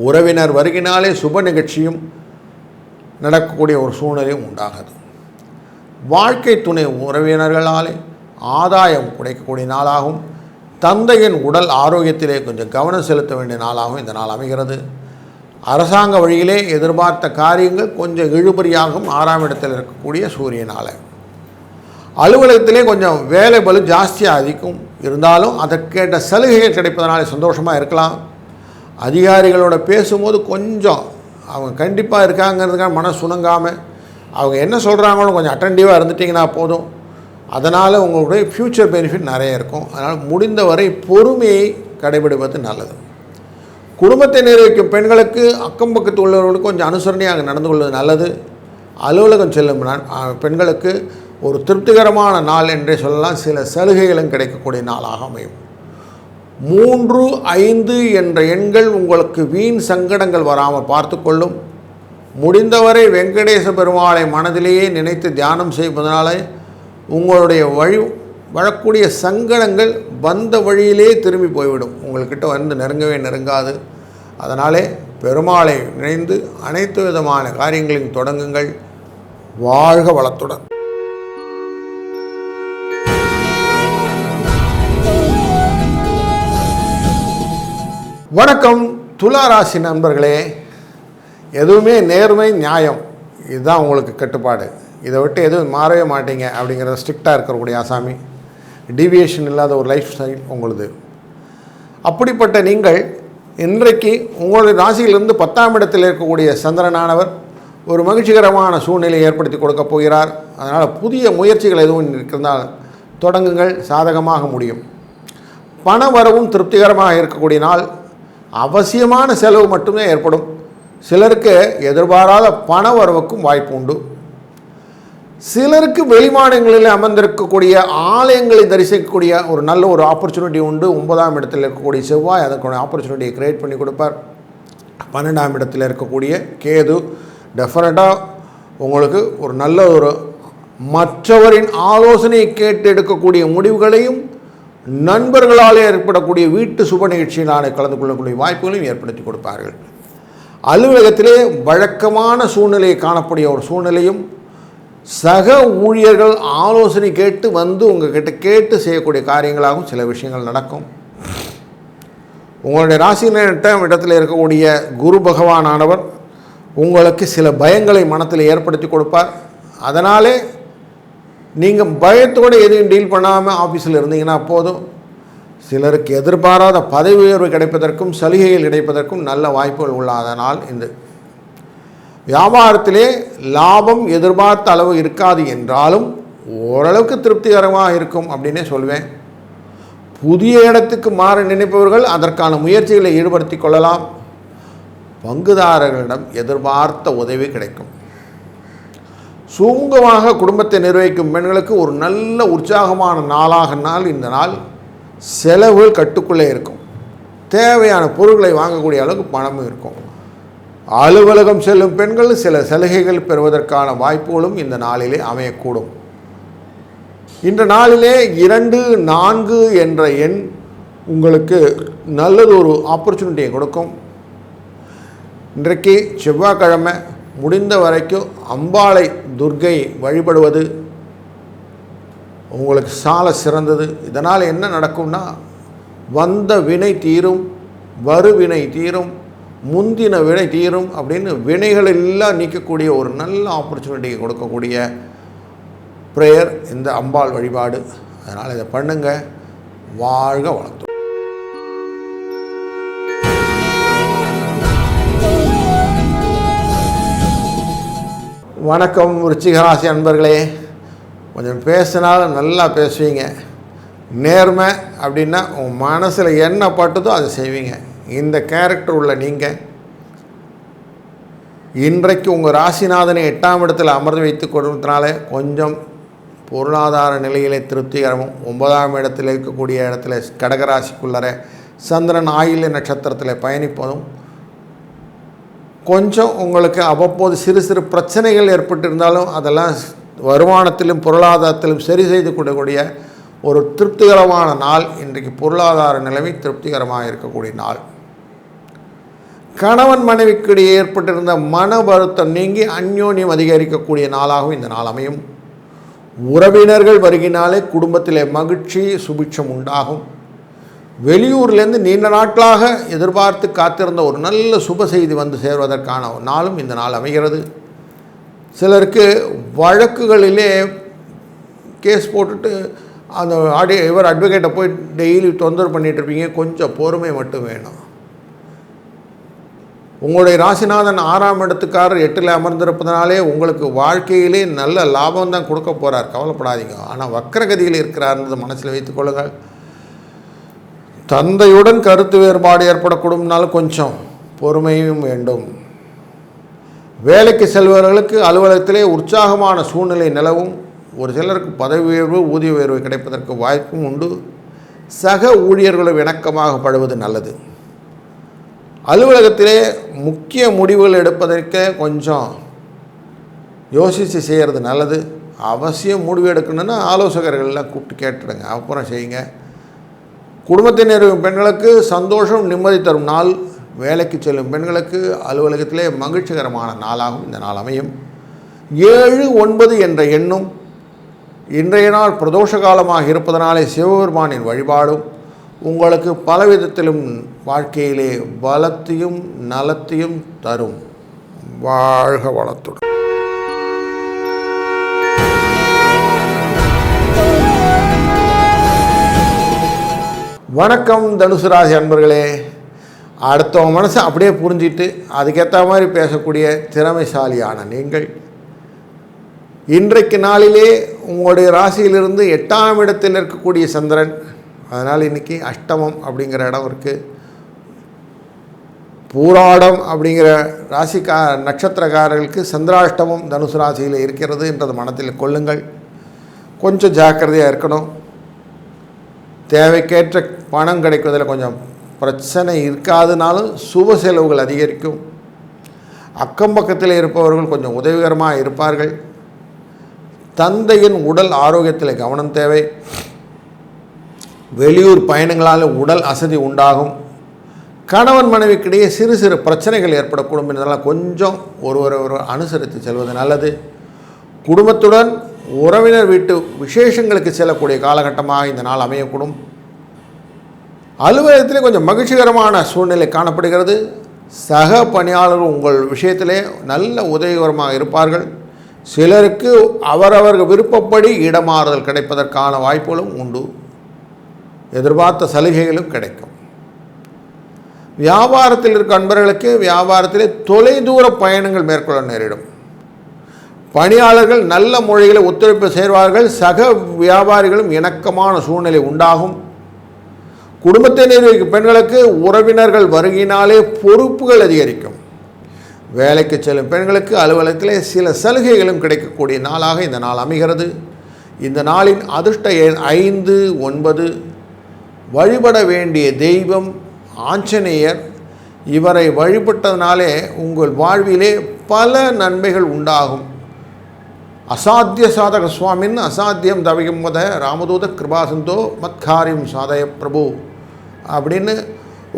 உறவினர் வருகினாலே சுப நிகழ்ச்சியும் நடக்கக்கூடிய ஒரு சூழ்நிலையும் உண்டாகுது. வாழ்க்கை துணை உறவினர்களாலே ஆதாயம் கிடைக்கக்கூடிய நாளாகும். தந்தையின் உடல் ஆரோக்கியத்திலே கொஞ்சம் கவனம் செலுத்த வேண்டிய நாளாகவும் இந்த நாள் அமைகிறது. அரசாங்க வழியிலே எதிர்பார்த்த காரியங்கள் கொஞ்சம் இழுபறியாகும். 6ஆம் இடத்தில் இருக்கக்கூடிய சூரியனால் அலுவலகத்திலே கொஞ்சம் வேலை பளு ஜாஸ்தியாக அதிகம். இருந்தாலும் அதற்கேற்ற சலுகைகள் கிடைப்பதனால சந்தோஷமாக இருக்கலாம். அதிகாரிகளோட பேசும்போது கொஞ்சம் அவங்க கண்டிப்பாக இருக்காங்கிறதுக்காக மனசு சுணங்காமல் அவங்க என்ன சொல்கிறாங்களோ கொஞ்சம் அட்டென்டிவாக இருந்துட்டிங்கன்னா போதும். அதனால் உங்களுடைய ஃப்யூச்சர் பெனிஃபிட் நிறைய இருக்கும். அதனால் முடிந்தவரை பொறுமையை கடைபிடிப்பது நல்லது. குடும்பத்தை நிர்வகிக்கும் பெண்களுக்கு அக்கம் பக்கத்து உள்ளவர்களுக்கு கொஞ்சம் அனுசரணையாக நடந்து கொள்வது நல்லது. அலுவலகம் செல்லும் பெண்களுக்கு ஒரு திருப்திகரமான நாள் என்றே சொல்லலாம். சில சலுகைகளும் கிடைக்கக்கூடிய நாளாக அமையும். 3-5 என்ற எண்கள் உங்களுக்கு வீண் சங்கடங்கள் வராமல் பார்த்து கொள்ளும். முடிந்தவரை வெங்கடேச பெருமாளை மனதிலேயே நினைத்து தியானம் செய்வதனாலே உங்களுடைய வரக்கூடிய சங்கடங்கள் வந்த வழியிலே திரும்பி போய்விடும். உங்கள்கிட்ட வந்து நெருங்கவே நெருங்காது. அதனாலே பெருமாளை நினைந்து அனைத்து விதமான காரியங்களையும் தொடங்குங்கள். வாழ்க வளத்துடன். வணக்கம் துலா ராசி நண்பர்களே. எதுவுமே நேர்மை நியாயம் இதுதான் உங்களுக்கு கட்டுப்பாடு. இதை விட்டு எதுவும் மாறவே மாட்டீங்க அப்படிங்கிறத ஸ்ட்ரிக்டாக இருக்கக்கூடிய ஆசாமி. டீவியேஷன் இல்லாத ஒரு லைஃப் ஸ்டைல் உங்களுது. அப்படிப்பட்ட நீங்கள் இன்றைக்கு உங்களுடைய ராசியிலிருந்து 10ஆம் இடத்தில் இருக்கக்கூடிய சந்திரனானவர் ஒரு மகிழ்ச்சிகரமான சூழ்நிலையை ஏற்படுத்தி கொடுக்க போகிறார். அதனால் புதிய முயற்சிகள் எதுவும் இருந்தால் தொடங்குங்கள், சாதகமாக முடியும். பண வரவும் திருப்திகரமாக இருக்கக்கூடிய நாள். அவசியமான செலவு மட்டுமே ஏற்படும். சிலருக்கு எதிர்பாராத பண வரவுக்கும் வாய்ப்பு உண்டு. சிலருக்கு வெளிமாநிலங்களில் அமர்ந்திருக்கக்கூடிய ஆலயங்களை தரிசிக்கக்கூடிய ஒரு நல்ல ஒரு ஆப்பர்ச்சுனிட்டி உண்டு. 9ஆம் இடத்தில் இருக்கக்கூடிய செவ்வாய் அதற்கான ஆப்பர்ச்சுனிட்டியை கிரியேட் பண்ணி கொடுப்பார். 12ஆம் இடத்தில் இருக்கக்கூடிய கேது டெஃபினட்டாக உங்களுக்கு ஒரு நல்ல ஒரு மற்றவரின் ஆலோசனையை கேட்டு எடுக்கக்கூடிய முடிவுகளையும் நண்பர்களாலே ஏற்படக்கூடிய வீட்டு சுப நிகழ்ச்சியினாலே கலந்து கொள்ளக்கூடிய வாய்ப்புகளையும் ஏற்படுத்தி கொடுப்பார்கள். அலுவலகத்திலே வழக்கமான சூழ்நிலையை காணக்கூடிய ஒரு சூழ்நிலையும் சக ஊழியர்கள் ஆலோசனை கேட்டு வந்து உங்கள்கிட்ட கேட்டு செய்யக்கூடிய காரியங்களாகவும் சில விஷயங்கள் நடக்கும். உங்களுடைய ராசியின் 8ஆம் இடத்தில் இருக்கக்கூடிய குரு பகவானானவர் உங்களுக்கு சில பயங்களை மனத்தில் ஏற்படுத்தி கொடுப்பார். அதனாலே நீங்கள் பயத்தோடு எதையும் டீல் பண்ணாமல் ஆஃபீஸில் இருந்தீங்கன்னா போதும். சிலருக்கு எதிர்பாராத பதவி உயர்வு கிடைப்பதற்கும் சலுகைகள் கிடைப்பதற்கும் நல்ல வாய்ப்புகள் உள்ளாத நாள் இந்த. வியாபாரத்திலே லாபம் எதிர்பார்த்த அளவு இருக்காது என்றாலும் ஓரளவுக்கு திருப்திகரமாக இருக்கும் அப்படின்னே சொல்வேன். புதிய இடத்துக்கு மாற நினைப்பவர்கள் அதற்கான முயற்சிகளை ஈடுபடுத்தி கொள்ளலாம். பங்குதாரர்களிடம் எதிர்பார்த்த உதவி கிடைக்கும். சுமூகமாக குடும்பத்தை நிர்வகிக்கும் பெண்களுக்கு ஒரு நல்ல உற்சாகமான நாள் இந்த நாள். செலவுகள் கட்டுக்குள்ளே இருக்கும். தேவையான பொருட்களை வாங்கக்கூடிய அளவுக்கு பணமும் இருக்கும். அலுவலகம் செல்லும் பெண்கள் சில சலுகைகள் பெறுவதற்கான வாய்ப்புகளும் இந்த நாளிலே அமையக்கூடும். இந்த நாளிலே 2, 4 என்ற எண் உங்களுக்கு நல்லது ஒரு ஆப்பர்ச்சுனிட்டியை கொடுக்கும். இன்றைக்கு செவ்வாய்க்கிழமை, முடிந்த வரைக்கும் அம்பாளை துர்க்கை வழிபடுவது உங்களுக்கு சால சிறந்தது. இதனால் என்ன நடக்கும்னா, வந்த வினை தீரும், வருவினை தீரும், முந்தின வினை தீரும் அப்படின்னு வினைகள் எல்லாம் நீக்கக்கூடிய ஒரு நல்ல ஆப்பர்ச்சுனிட்டியை கொடுக்கக்கூடிய ப்ரேயர் இந்த அம்பாள் வழிபாடு. அதனால் இதை பண்ணுங்க. வாழ்க வளர்த்து. வணக்கம் விருச்சிகராசி அன்பர்களே. கொஞ்சம் பேசினாலும் நல்லா பேசுவீங்க. நேர்மை அப்படின்னா உங்கள் மனசில் என்ன பட்டுதோ அதை செய்வீங்க. இந்த கேரக்டர் உள்ள நீங்கள் இன்றைக்கு உங்கள் ராசிநாதனை 8ஆம் இடத்தில் அமர்ந்து வைத்து கொடுத்தனால கொஞ்சம் பொருளாதார நிலையிலே திருப்திகரமும், 9ஆம் இடத்தில் இருக்கக்கூடிய இடத்துல கடகராசிக்குள்ளர சந்திரன் ஆயில்ய நட்சத்திரத்தில் பயணிப்பதும் கொஞ்சம் உங்களுக்கு அவ்வப்போது சிறு சிறு பிரச்சனைகள் ஏற்பட்டிருந்தாலும் அதெல்லாம் வருமானத்திலும் பொருளாதாரத்திலும் சரி செய்து கொடுக்கக்கூடிய ஒரு திருப்திகரமான நாள். இன்றைக்கு பொருளாதார நிலைமை திருப்திகரமாக இருக்கக்கூடிய நாள். கணவன் மனைவிக்கிடையே ஏற்பட்டிருந்த மன வருத்தம் நீங்கி அந்யோன்யம் அதிகரிக்கக்கூடிய நாளாகவும் இந்த நாள் அமையும். உறவினர்கள் வருகினாலே குடும்பத்திலே மகிழ்ச்சி சுபிட்சம் உண்டாகும். வெளியூர்லேருந்து நீண்ட நாட்களாக எதிர்பார்த்து காத்திருந்த ஒரு நல்ல சுப செய்தி வந்து சேர்வதற்கான நாளும் இந்த நாள் அமைகிறது. சிலருக்கு வழக்குகளிலே கேஸ் போட்டுட்டு அந்த அட்வொகேட்டை போய் டெய்லி தொந்தரவு பண்ணிகிட்டு இருப்பீங்க. கொஞ்சம் பொறுமை மட்டும் வேணும். உங்களுடைய ராசிநாதன் 6ஆம் இடத்துக்காரர் 8ல் அமர்ந்திருப்பதனாலே உங்களுக்கு வாழ்க்கையிலே நல்ல லாபம் தான் கொடுக்க போகிறார், கவலைப்படாதீங்க. ஆனால் வக்கரகதியில் இருக்கிறார்ன்றது மனசில் வைத்துக்கொள்ளுங்கள். தந்தையுடன் கருத்து வேறுபாடு ஏற்படக்கூடும்னாலும் கொஞ்சம் பொறுமையும் வேண்டும். வேலைக்கு செல்பவர்களுக்கு அலுவலகத்திலே உற்சாகமான சூழ்நிலை நிலவும். ஒரு சிலருக்கு பதவி உயர்வு, ஊதிய உயர்வு கிடைப்பதற்கு வாய்ப்பும் உண்டு. சக ஊழியர்களும் இணக்கமாக படுவது நல்லது. அலுவலகத்திலே முக்கிய முடிவுகள் எடுப்பதற்கு கொஞ்சம் யோசித்து செய்கிறது நல்லது. அவசியம் முடிவு எடுக்கணுன்னா ஆலோசகர்கள்லாம் கூப்பிட்டு கேட்டுடுங்க, அப்புறம் செய்யுங்க. குடும்பத்தினர் பெண்களுக்கு சந்தோஷம் நிம்மதி தரும் நாள். வேலைக்கு செல்லும் பெண்களுக்கு அலுவலகத்திலே மகிழ்ச்சிகரமான நாளாகவும் இந்த நாள் அமையும். 7, 9 என்ற எண்ணும் இன்றைய நாள் பிரதோஷ காலமாக இருப்பதனாலே சிவபெருமானின் வழிபாடும் உங்களுக்கு பலவிதத்திலும் வாழ்க்கையிலே பலத்தையும் நலத்தையும் தரும். வாழ்க வளத்துடன். வணக்கம் தனுசு ராசி அன்பர்களே. அடுத்தவங்க மனசை அப்படியே புரிஞ்சிட்டு அதுக்கேற்ற மாதிரி பேசக்கூடிய திறமைசாலியான நீங்கள் இன்றைக்கு நாளிலே உங்களுடைய ராசியிலிருந்து 8ஆம் இடத்தில் இருக்கக்கூடிய சந்திரன், அதனால் இன்றைக்கி அஷ்டமம் அப்படிங்கிற இடம் இருக்குது. பூராடம் அப்படிங்கிற நட்சத்திரக்காரர்களுக்கு சந்திராஷ்டமம் தனுசு ராசியில் இருக்கிறது என்றது மனத்தில் கொள்ளுங்கள். கொஞ்சம் ஜாக்கிரதையாக இருக்கணும். தேவைக்கேற்ற பணம் கிடைப்பதில் கொஞ்சம் பிரச்சனை இருக்காதுனாலும் சுப செலவுகள் அதிகரிக்கும். அக்கம் பக்கத்தில் இருப்பவர்கள் கொஞ்சம் உதவிகரமாக இருப்பார்கள். தந்தையின் உடல் ஆரோக்கியத்தில் கவனம் தேவை. வெளியூர் பயணங்களால் உடல் அசதி உண்டாகும். கணவன் மனைவிக்கிடையே சிறு சிறு பிரச்சனைகள் ஏற்படக்கூடும் என்பதனால் கொஞ்சம் ஒருவர் அனுசரித்து செல்வது நல்லது. குடும்பத்துடன் உறவினர் வீட்டு விசேஷங்களுக்கு செல்லக்கூடிய காலகட்டமாக இந்த நாள் அமையக்கூடும். அலுவலகத்திலே கொஞ்சம் மகிழ்ச்சிகரமான சூழ்நிலை காணப்படுகிறது. சக பணியாளர்கள் உங்கள் விஷயத்திலே நல்ல உதவிகரமாக இருப்பார்கள். சிலருக்கு அவரவர்கள் விருப்பப்படி இடமாறுதல் கிடைப்பதற்கான வாய்ப்புகளும் உண்டு. எதிர்பார்த்த சலுகைகளும் கிடைக்கும். வியாபாரத்தில் இருக்க அன்பர்களுக்கு வியாபாரத்திலே தொலைதூர பயணங்கள் மேற்கொள்ள நேரிடும். பணியாளர்கள் நல்ல மொழிகளை ஒத்துழைப்பு செய்வார்கள். சக வியாபாரிகளும் இணக்கமான சூழ்நிலை உண்டாகும். குடும்பத்தினர் பெண்களுக்கு உறவினர்கள் வருகினாலே பொறுப்புகள் அதிகரிக்கும். வேலைக்கு செல்லும் பெண்களுக்கு அலுவலகத்திலே சில சலுகைகளும் கிடைக்கக்கூடிய நாளாக இந்த நாள் அமைகிறது. இந்த நாளின் அதிர்ஷ்ட எண் 5, 9. வழிபட வேண்டிய தெய்வம் ஆஞ்சநேயர். இவரை வழிபட்டதனாலே உங்கள் வாழ்விலே பல நன்மைகள் உண்டாகும். அசாத்திய சாதக சுவாமின் அசாத்தியம் தவிகம் வத ராமதூத கிருபாசந்தோ மத்காரியம் சாதய பிரபு அப்படின்னு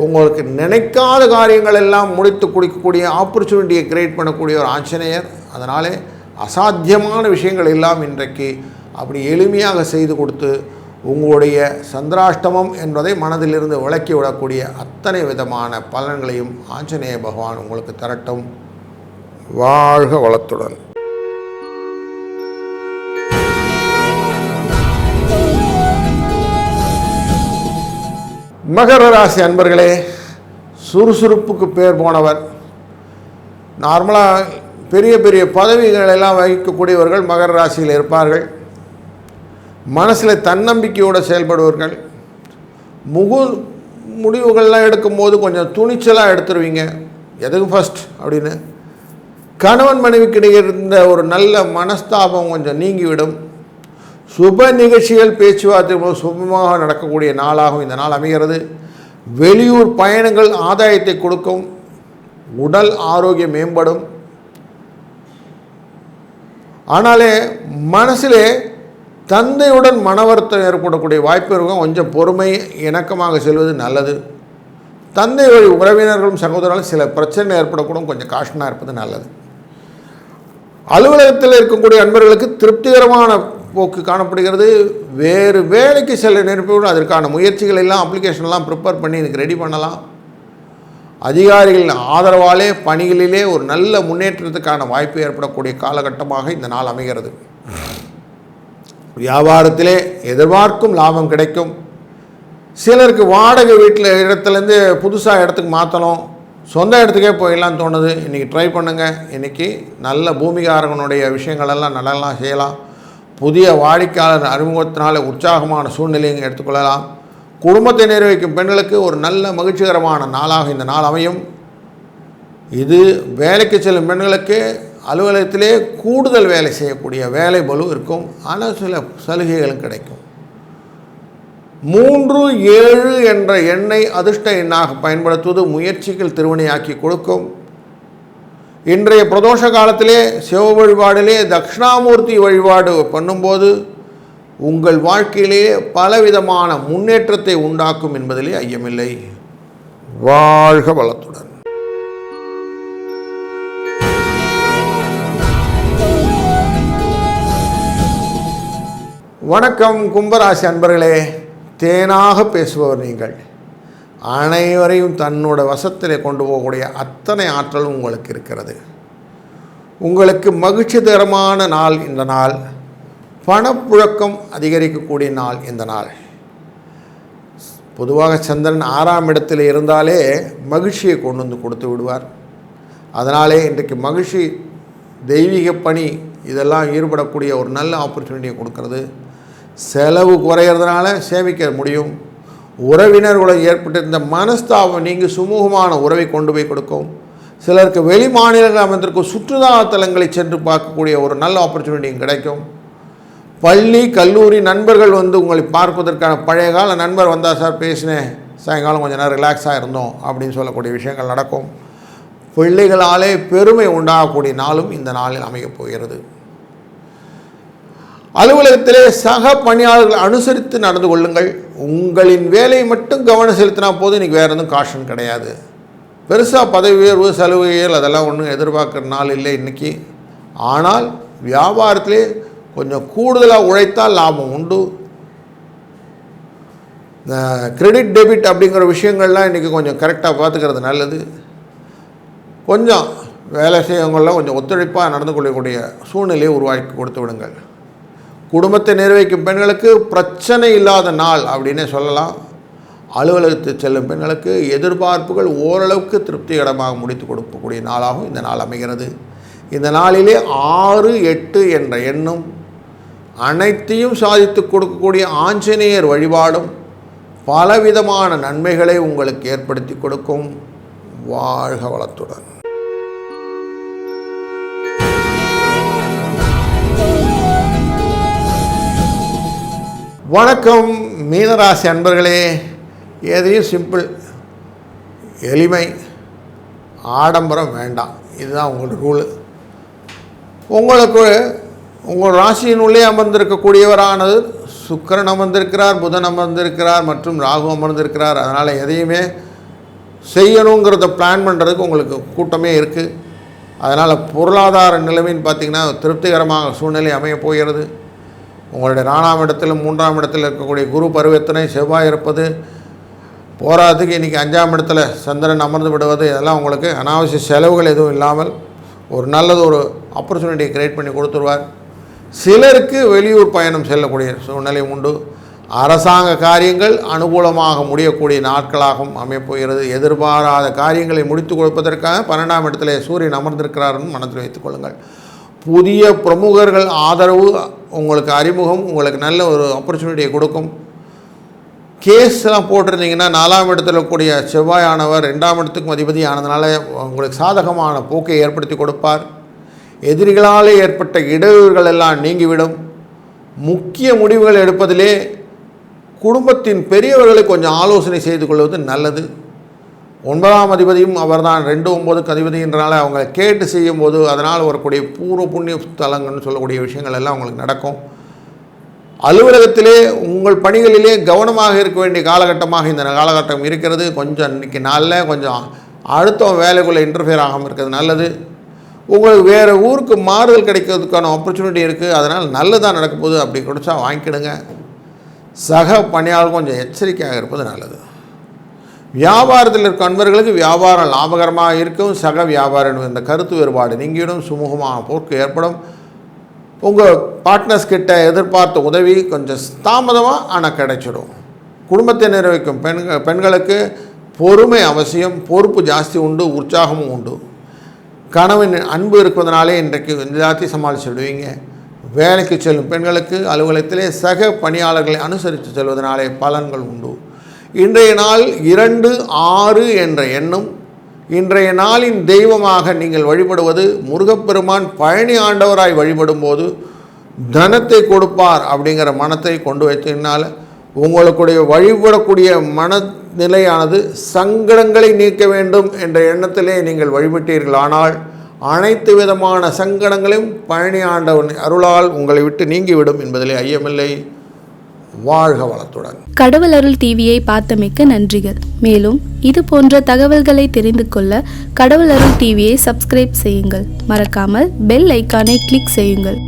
உங்களுக்கு நினைக்காத காரியங்கள் எல்லாம் முடித்து கொடுக்கக்கூடிய ஆப்பர்ச்சுனிட்டியை கிரியேட் பண்ணக்கூடிய ஒரு ஆஞ்சநேயர். அதனாலே அசாத்தியமான விஷயங்கள் எல்லாம் இன்றைக்கு அப்படி எளிமையாக செய்து கொடுத்து உங்களுடைய சந்திராஷ்டமம் என்பதை மனதிலிருந்து விளக்கி விடக்கூடிய அத்தனை விதமான பலன்களையும் ஆஞ்சநேய பகவான் உங்களுக்கு தரட்டும். வாழ்க வளத்துடன். மகர ராசி அன்பர்களே, சுறுசுறுப்புக்கு பேர் போனவர். நார்மலாக பெரிய பெரிய பதவிகளெல்லாம் வகிக்கக்கூடியவர்கள் மகர ராசியில் இருப்பார்கள். மனசில் தன்னம்பிக்கையோடு செயல்படுவார்கள். முடிவுகள்லாம் எடுக்கும்போது கொஞ்சம் துணிச்சலாக எடுத்துருவீங்க. எதுக்கு ஃபஸ்ட் அப்படின்னு கணவன் மனைவிக்கிடையே இருந்த ஒரு நல்ல மனஸ்தாபம் கொஞ்சம் நீங்கிவிடும். சுப நிகழ்ச்சிகள் பேச்சுவார்த்தை சுபமாக நடக்கக்கூடிய நாளாகவும் இந்த நாள் அமைகிறது. வெளியூர் பயணங்கள் ஆதாயத்தை கொடுக்கும். உடல் ஆரோக்கியம் மேம்படும். ஆனாலே மனசிலே தந்தையுடன் மனவருத்தம் ஏற்படக்கூடிய வாய்ப்பு இருக்கும். கொஞ்சம் பொறுமை இணக்கமாக செல்வது நல்லது. தந்தை வழி உறவினர்களும் சகோதரர்களும் சில பிரச்சனை ஏற்படக்கூடும். கொஞ்சம் காஷனாக இருப்பது நல்லது. அலுவலகத்தில் இருக்கக்கூடிய அன்பர்களுக்கு திருப்திகரமான போக்கு காணப்படுகிறது. வேறு வேலைக்கு செல்ல நேர்ப்போடு அதற்கான முயற்சிகள் எல்லாம் அப்ளிகேஷன்லாம் ப்ரிப்பேர் பண்ணி இதுக்கு ரெடி பண்ணலாம். அதிகாரிகளின் ஆதரவாலே பணிகளிலே ஒரு நல்ல முன்னேற்றத்துக்கான வாய்ப்பு ஏற்படக்கூடிய காலகட்டமாக இந்த நாள் அமைகிறது. வியாபாரத்திலே எதிர்பார்க்கும் லாபம் கிடைக்கும். சிலருக்கு வாடகை வீட்டில் இடத்துலேருந்து புதுசாக இடத்துக்கு மாற்றணும், சொந்த இடத்துக்கே போயிடலாம் தோணுது. இன்றைக்கி ட்ரை பண்ணுங்கள். இன்றைக்கி நல்ல பூமிகாரகனுடைய விஷயங்களெல்லாம் நல்லா செய்யலாம். புதிய வாடிக்கையாளர் அறிமுகத்தினால உற்சாகமான சூழ்நிலையை எடுத்துக்கொள்ளலாம். குடும்பத்தை நிறைவேற்றும் பெண்களுக்கு ஒரு நல்ல மகிழ்ச்சிகரமான நாளாக இந்த நாள் அமையும். இது வேலைக்கு செல்லும் பெண்களுக்கு அலுவலகத்திலே கூடுதல் வேலை செய்யக்கூடிய வேலை பளு இருக்கும். ஆனால் சில சலுகைகளும் கிடைக்கும். 3, 7 என்ற எண்ணை அதிர்ஷ்ட எண்ணாக பயன்படுத்துவது முயற்சிகள் திருவினையாக்கி கொடுக்கும். இன்றைய பிரதோஷ காலத்திலே சிவ வழிபாடிலே தட்சிணாமூர்த்தி வழிபாடு பண்ணும்போது உங்கள் வாழ்க்கையிலே பலவிதமான முன்னேற்றத்தை உண்டாக்கும் என்பதிலே ஐயமில்லை. வாழ்க வளத்துடன். வணக்கம் கும்பராசி அன்பர்களே. தேனாக பேசுபவர் நீங்கள். அனைவரையும் தன்னோட வசத்திலே கொண்டு போகக்கூடிய அத்தனை ஆற்றலும் உங்களுக்கு இருக்கிறது. உங்களுக்கு மகிழ்ச்சி தரமான நாள் இந்த நாள். பணப்புழக்கம் அதிகரிக்கக்கூடிய நாள் இந்த நாள். பொதுவாக சந்திரன் 6ஆம் இடத்தில் இருந்தாலே மகிழ்ச்சியை கொண்டு வந்து கொடுத்து விடுவார். அதனாலே இன்றைக்கு மகிழ்ச்சி, தெய்வீக பணி இதெல்லாம் ஈடுபடக்கூடிய ஒரு நல்ல ஆப்பர்ச்சுனிட்டியை கொடுக்கறது. செலவு குறையிறதுனால சேமிக்க முடியும். உறவினர்களை ஏற்பட்டிருந்த மனஸ்தாபம் நீங்கி சுமூகமான உறவை கொண்டு போய் கொடுக்கும். சிலருக்கு வெளி மாநிலங்கள் அமைந்திருக்கும் சுற்றுலா தலங்களை சென்று பார்க்கக்கூடிய ஒரு நல்ல ஆப்பர்ச்சுனிட்டியும் கிடைக்கும். பள்ளி கல்லூரி நண்பர்கள் வந்து உங்களை பார்ப்பதற்கான பழைய கால நண்பர் வந்தால் சார் பேசினேன், சாயங்காலம் கொஞ்சம் நேரம் ரிலாக்ஸாக இருந்தோம் அப்படின்னு சொல்லக்கூடிய விஷயங்கள் நடக்கும். பிள்ளைகளாலே பெருமை உண்டாகக்கூடிய நாளும் இந்த நாளில் அமையப் போகிறது. அலுவலகத்திலே சக பணியாளர்கள் அனுசரித்து நடந்து கொள்ளுங்கள். உங்களின் வேலையை மட்டும் கவனம் செலுத்தினா போதும். இன்றைக்கி வேறு எதுவும் காஷன் கிடையாது. பெருசாக பதவி உயர்வு சலுகைகள் அதெல்லாம் ஒன்றும் எதிர்பார்க்குற நாள் இல்லை இன்றைக்கி. ஆனால் வியாபாரத்திலே கொஞ்சம் கூடுதலாக உழைத்தால் லாபம் உண்டு. கிரெடிட் டெபிட் அப்படிங்கிற விஷயங்கள்லாம் இன்றைக்கி கொஞ்சம் கரெக்டாக பார்த்துக்கிறது நல்லது. கொஞ்சம் வேலை செய்யவங்களாம் கொஞ்சம் ஒத்துழைப்பாக நடந்து கொள்ளக்கூடிய சூழ்நிலையை உருவாக்கி கொடுத்து விடுங்கள். குடும்பத்தை நிறைவேற்றும் பெண்களுக்கு பிரச்சனை இல்லாத நாள் அப்படின்னே சொல்லலாம். அலுவலகத்துக்கு செல்லும் பெண்களுக்கு எதிர்பார்ப்புகள் ஓரளவுக்கு திருப்திகரமாக முடித்து கொடுக்கக்கூடிய நாளாகவும் இந்த நாள் அமைகிறது. இந்த நாளிலே 6, 8 என்ற எண்ணும் அனைத்தையும் சாதித்து கொடுக்கக்கூடிய ஆஞ்சநேயர் வழிபாடும் பலவிதமான நன்மைகளை உங்களுக்கு ஏற்படுத்தி கொடுக்கும். வாழ்க வளத்துடன். வணக்கம் மீனராசி அன்பர்களே. எதையும் சிம்பிள், எளிமை, ஆடம்பரம் வேண்டாம். இதுதான் உங்களோட ரூலு. உங்களுக்கு உங்கள் ராசியினுள்ளே அமர்ந்திருக்கக்கூடியவரானது சுக்கிரன் அமர்ந்திருக்கிறார், புதன் அமர்ந்திருக்கிறார் மற்றும் ராகு அமர்ந்திருக்கிறார். அதனால் எதையுமே செய்யணுங்கிறத பிளான் பண்ணுறதுக்கு உங்களுக்கு கூட்டமே இருக்குது. அதனால் பொருளாதார நிலைமைன்னு பார்த்திங்கன்னா திருப்திகரமாக சூழ்நிலை அமையப் போகிறது. உங்களுடைய 4ஆம் இடத்திலும் 3ஆம் இடத்தில் இருக்கக்கூடிய குரு பரிவர்த்தனை, செவ்வாய் இருப்பது போராதுக்கு இன்றைக்கி 5ஆம் இடத்துல சந்திரன் அமர்ந்து விடுவது, இதெல்லாம் உங்களுக்கு அனாவசிய செலவுகள் எதுவும் இல்லாமல் ஒரு நல்லது ஒரு ஆப்பர்ச்சுனிட்டியை க்ரியேட் பண்ணி கொடுத்துருவார். சிலருக்கு வெளியூர் பயணம் செல்லக்கூடிய சூழ்நிலை உண்டு. அரசாங்க காரியங்கள் அனுகூலமாக முடியக்கூடிய நாட்களாகவும் அமையப்போகிறது. எதிர்பாராத காரியங்களை முடித்து கொடுப்பதற்காக 12ஆம் இடத்துல சூரியன் அமர்ந்திருக்கிறார்னு மனத்தில் வைத்துக் கொள்ளுங்கள். புதிய பிரமுகர்கள் ஆதரவு, உங்களுக்கு அறிமுகம் உங்களுக்கு நல்ல ஒரு ஆப்பர்ச்சுனிட்டியை கொடுக்கும். கேஸ்லாம் போட்டிருந்தீங்கன்னா 4ஆம் இடத்துல கூடிய செவ்வாயானவர் 2ஆம் இடத்துக்கும் அதிபதி ஆனதுனால உங்களுக்கு சாதகமான போக்கை ஏற்படுத்தி கொடுப்பார். எதிரிகளால் ஏற்பட்ட இடையூறுகள் எல்லாம் நீங்கிவிடும். முக்கிய முடிவுகள் எடுப்பதிலே குடும்பத்தின் பெரியவர்களை கொஞ்சம் ஆலோசனை செய்து கொள்வது நல்லது. 9ஆம் அதிபதியும் அவர் தான் 2-9க்கு அதிபதின்றனால அவங்க கேட்டு செய்யும்போது அதனால் வரக்கூடிய பூர்வ புண்ணிய ஸ்தலங்கள்னு சொல்லக்கூடிய விஷயங்கள் எல்லாம் உங்களுக்கு நடக்கும். அலுவலகத்திலே உங்கள் பணிகளிலே கவனமாக இருக்க வேண்டிய காலகட்டமாக இந்த காலகட்டம் இருக்கிறது. கொஞ்சம் இன்றைக்கி நாளில் கொஞ்சம் அடுத்த வேலைக்குள்ளே இன்டர்ஃபியர் ஆகாமல் இருக்கிறது நல்லது. உங்களுக்கு வேறு ஊருக்கு மாறுதல் கிடைக்கிறதுக்கான ஆப்பர்ச்சுனிட்டி இருக்குது. அதனால் நல்லதாக நடக்கும் போது அப்படி கொடுத்தா வாங்கிக்கிடுங்க. சக பணியாளர் கொஞ்சம் எச்சரிக்கையாக இருப்பது நல்லது. வியாபாரத்தில் இருக்க அன்பர்களுக்கு வியாபாரம் லாபகரமாக இருக்கும். சக வியாபாரம் இந்த கருத்து வேறுபாடு நீங்கிடும். சுமூகமான போக்கு ஏற்படும். உங்கள் பார்ட்னர்ஸ் கிட்ட எதிர்பார்த்த உதவி கொஞ்சம் தாமதமாக ஆனால் கிடைச்சிடும். குடும்பத்தை நிர்வகிக்கும் பெண்களுக்கு பொறுமை அவசியம். பொறுப்பு ஜாஸ்தி உண்டு, உற்சாகமும் உண்டு. கணவன் அன்பு இருப்பதனாலே இன்றைக்கு எல்லாத்தையும் சமாளிச்சுடுவீங்க. வேலைக்கு செல்லும் பெண்களுக்கு அலுவலகத்திலே சக பணியாளர்களை அனுசரித்து செல்வதனாலே பலன்கள் உண்டு. இன்றைய நாள் 2-6 என்ற எண்ணும். இன்றைய நாளின் தெய்வமாக நீங்கள் வழிபடுவது முருகப்பெருமான். பழனி ஆண்டவராய் வழிபடும் போது தனத்தை கொடுப்பார் அப்படிங்கிற மனத்தை கொண்டு வைத்ததினால் உங்களுடைய வழிபடக்கூடிய மனநிலையானது சங்கடங்களை நீக்க வேண்டும் என்ற எண்ணத்திலே நீங்கள் வழிபட்டீர்கள். ஆனால் அனைத்து விதமான சங்கடங்களையும் பழனி ஆண்டவன் அருளால் உங்களை விட்டு நீங்கிவிடும் என்பதிலே ஐயமில்லை. வாழ்க வளத்துடன். கடவுள் அருள் டிவியை பார்த்தமைக்க நன்றிகள். மேலும் இது போன்ற தகவல்களை தெரிந்து கொள்ள கடவுள் அருள் டிவியை சப்ஸ்கிரைப் செய்யுங்கள். மறக்காமல் பெல் ஐக்கானை கிளிக் செய்யுங்கள்.